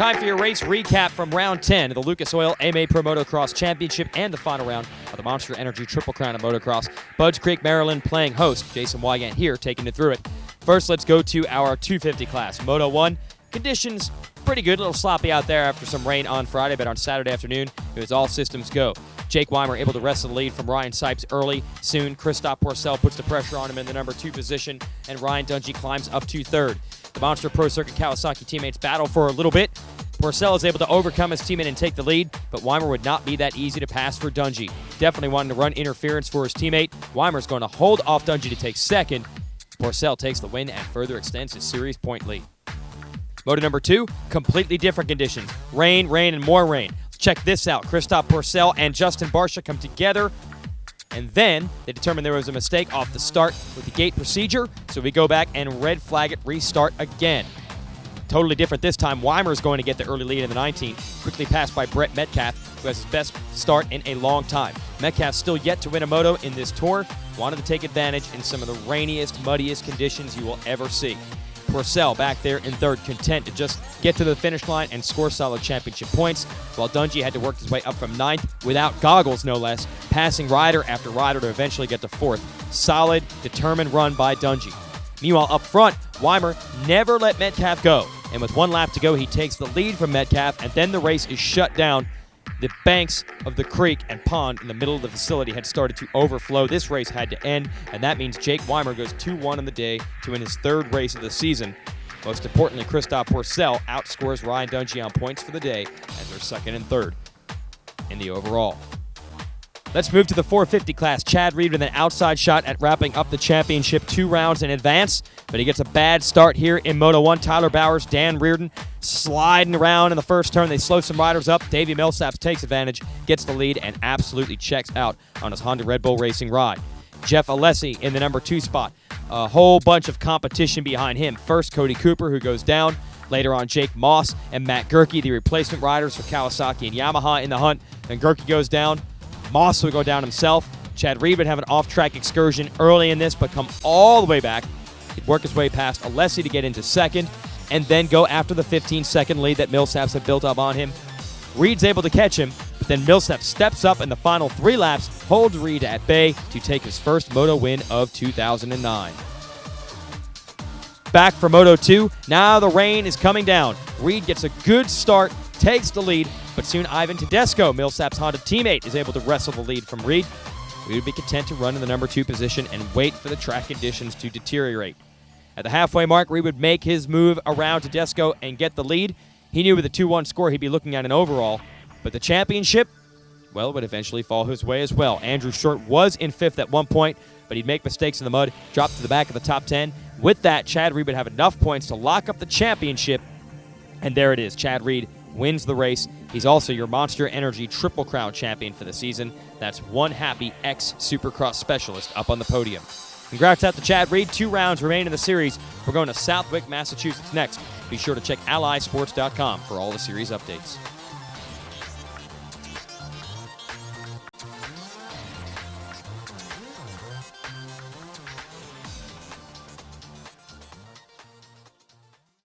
Time for your race recap from round 10 of the Lucas Oil AMA Pro Motocross Championship and the final round of the Monster Energy Triple Crown of Motocross. Budds Creek, Maryland playing host. Jason Wygant here taking you through it. First, let's go to our 250 class. Moto One. Conditions pretty good, a little sloppy out there after some rain on Friday, but on Saturday afternoon, it was all systems go. Jake Weimer able to wrestle the lead from Ryan Sipes early. Soon, Christophe Porcel puts the pressure on him in the number 2 position, and Ryan Dungey climbs up to 3rd. The Monster Pro Circuit Kawasaki teammates battle for a little bit. Porcel is able to overcome his teammate and take the lead, but Weimer would not be that easy to pass for Dungey. Definitely wanting to run interference for his teammate. Weimer's going to hold off Dungey to take 2nd. Porcel takes the win and further extends his series point lead. Moto number 2, completely different conditions. Rain, and more rain. Check this out. Christophe Porcel and Justin Barcia come together, and then they determined there was a mistake off the start with the gate procedure, so we go back and red flag it, restart again. Totally different this time. Weimer is going to get the early lead in the 19th, quickly passed by Brett Metcalfe, who has his best start in a long time. Metcalfe still yet to win a moto in this tour, wanted to take advantage in some of the rainiest, muddiest conditions you will ever see. Porcel back there in 3rd, content to just get to the finish line and score solid championship points, while Dungey had to work his way up from 9th, without goggles no less, passing rider after rider to eventually get to 4th. Solid, determined run by Dungey. Meanwhile, up front, Weimer never let Metcalfe go, and with 1 lap to go, he takes the lead from Metcalfe, and then the race is shut down. The banks of the creek and pond in the middle of the facility had started to overflow. This race had to end, and that means Jake Weimer goes 2-1 on the day to win his 3rd race of the season. Most importantly, Christophe Porcel outscores Ryan Dungey on points for the day as they're 2nd and 3rd in the overall. Let's move to the 450 class. Chad Reed with an outside shot at wrapping up the championship 2 rounds in advance, but he gets a bad start here in Moto 1. Tyler Bowers, Dan Reardon sliding around in the first turn. They slow some riders up. Davey Millsaps takes advantage, gets the lead, and absolutely checks out on his Honda Red Bull Racing ride. Jeff Alessi in the number 2 spot. A whole bunch of competition behind him. First, Cody Cooper, who goes down. Later on, Jake Moss and Matt Gerke, the replacement riders for Kawasaki and Yamaha in the hunt. Then Gerke goes down. Moss will go down himself. Chad Reed would have an off-track excursion early in this, but come all the way back. He'd work his way past Alessi to get into 2nd, and then go after the 15-second lead that Millsaps had built up on him. Reed's able to catch him, but then Millsaps steps up in the final 3 laps, holds Reed at bay to take his first moto win of 2009. Back for Moto 2, now the rain is coming down. Reed gets a good start, takes the lead, but soon Ivan Tedesco, Millsaps' Honda teammate, is able to wrestle the lead from Reed. We would be content to run in the number 2 position and wait for the track conditions to deteriorate. At the halfway mark, Reed would make his move around Tedesco and get the lead. He knew with a 2-1 score he'd be looking at an overall, but the championship, well, would eventually fall his way as well. Andrew Short was in 5th at one point, but he'd make mistakes in the mud, drop to the back of the top 10. With that, Chad Reed would have enough points to lock up the championship, and there it is. Chad Reed wins the race. He's also your Monster Energy Triple Crown champion for the season. That's one happy ex-Supercross specialist up on the podium. Congrats out to Chad Reed. 2 rounds remain in the series. We're going to Southwick, Massachusetts next. Be sure to check allysports.com for all the series updates.